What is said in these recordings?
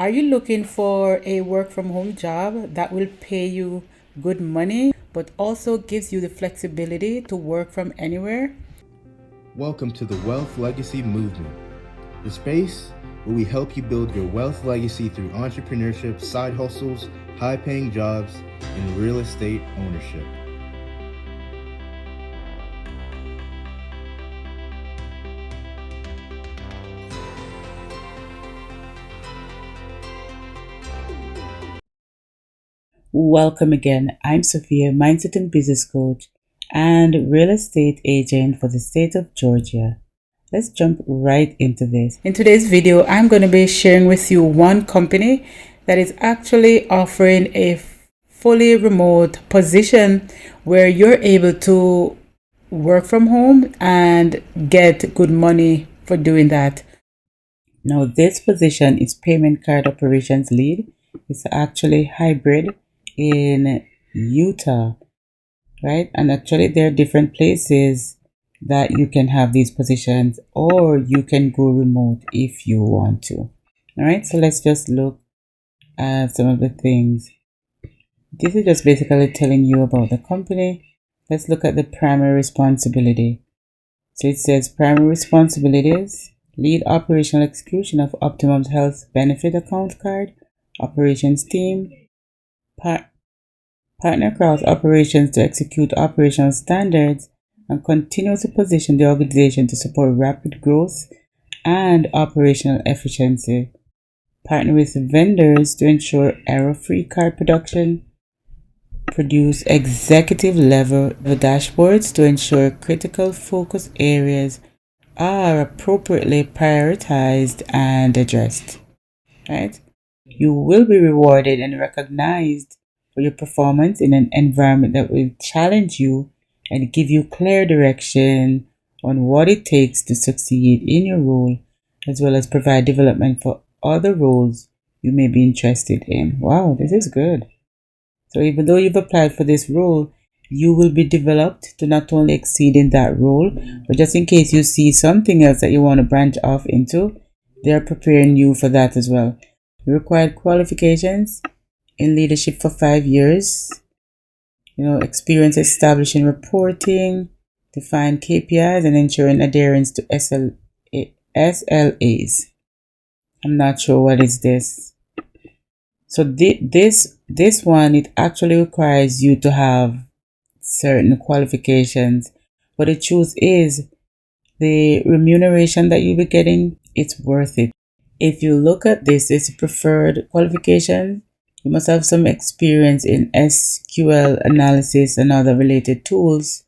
Are you looking for a work from home job that will pay you good money but also gives you the flexibility to work from anywhere? Welcome to the Wealth Legacy Movement, the space where we help you build your wealth legacy through entrepreneurship, side hustles, high paying jobs, and real estate ownership. Welcome again. I'm Sophia, mindset and business coach and real estate agent for the state of Georgia. Let's jump right into this. In today's video, I'm going to be sharing with you one company that is actually offering a fully remote position where you're able to work from home and get good money for doing that. Now, this position is payment card operations lead. It's actually hybrid in Utah, right? And actually, there are different places that you can have these positions, or you can go remote if you want to. All right, so let's just look at some of the things. This is just basically telling you about the company. Let's look at the primary responsibility. So it says primary responsibilities: lead operational execution of Optimum Health Benefit Account Card, operations team, partner across operations to execute operational standards, and continue to position the organization to support rapid growth and operational efficiency. Partner with vendors to ensure error-free card production. Produce executive level dashboards to ensure critical focus areas are appropriately prioritized and addressed. Right? You will be rewarded and recognized for your performance in an environment that will challenge you and give you clear direction on what it takes to succeed in your role, as well as provide development for other roles you may be interested in. Wow, this is good. So even though you've applied for this role, you will be developed to not only exceed in that role, but just in case you see something else that you want to branch off into, they're preparing you for that as well. Required qualifications: in leadership for 5 years, experience establishing reporting, define KPIs, and ensuring adherence to SLAs. I'm not sure what is this. So this one, it actually requires you to have certain qualifications, but the truth is the remuneration that you'll be getting, it's worth it. If you look at this, it's preferred qualification. You must have some experience in SQL analysis and other related tools,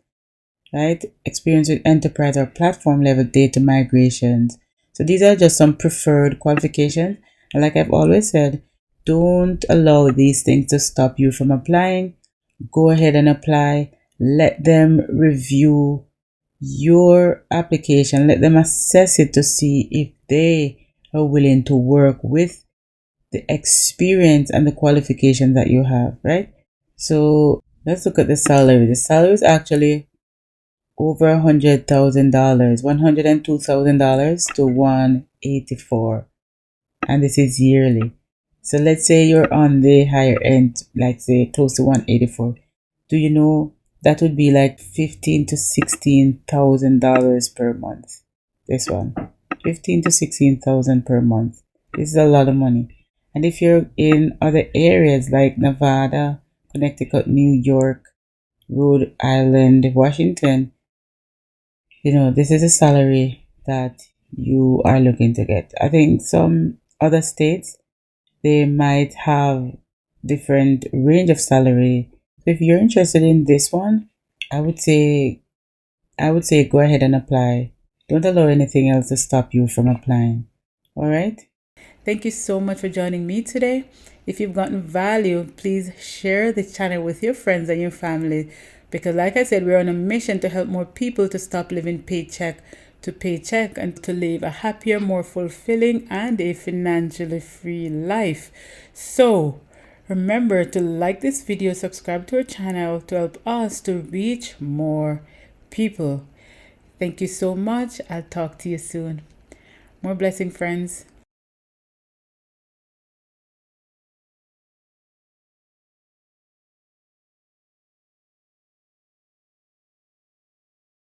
right? Experience with enterprise or platform level data migrations. So these are just some preferred qualifications. And like I've always said, don't allow these things to stop you from applying. Go ahead and apply. Let them review your application. Let them assess it to see if they are willing to work with the experience and the qualification that you have, right? So let's look at the salary. The salary is actually over $100,000, $102,000 to $184,000, and this is yearly. So let's say you're on the higher end, like say close to 184. Do you know that would be like $15,000 to $16,000 per month? This one, $15,000 to $16,000 per month. This is a lot of money. And if you're in other areas like Nevada, Connecticut, New York, Rhode Island, Washington, this is a salary that you are looking to get. I think some other states, they might have different range of salary. So if you're interested in this one, I would say go ahead and apply. Don't allow anything else to stop you from applying. All right? Thank you so much for joining me today. If you've gotten value, please share the channel with your friends and your family, because like I said, we're on a mission to help more people to stop living paycheck to paycheck and to live a happier, more fulfilling, and a financially free life. So remember to like this video, subscribe to our channel to help us to reach more people. Thank you so much. I'll talk to you soon. More blessing, friends.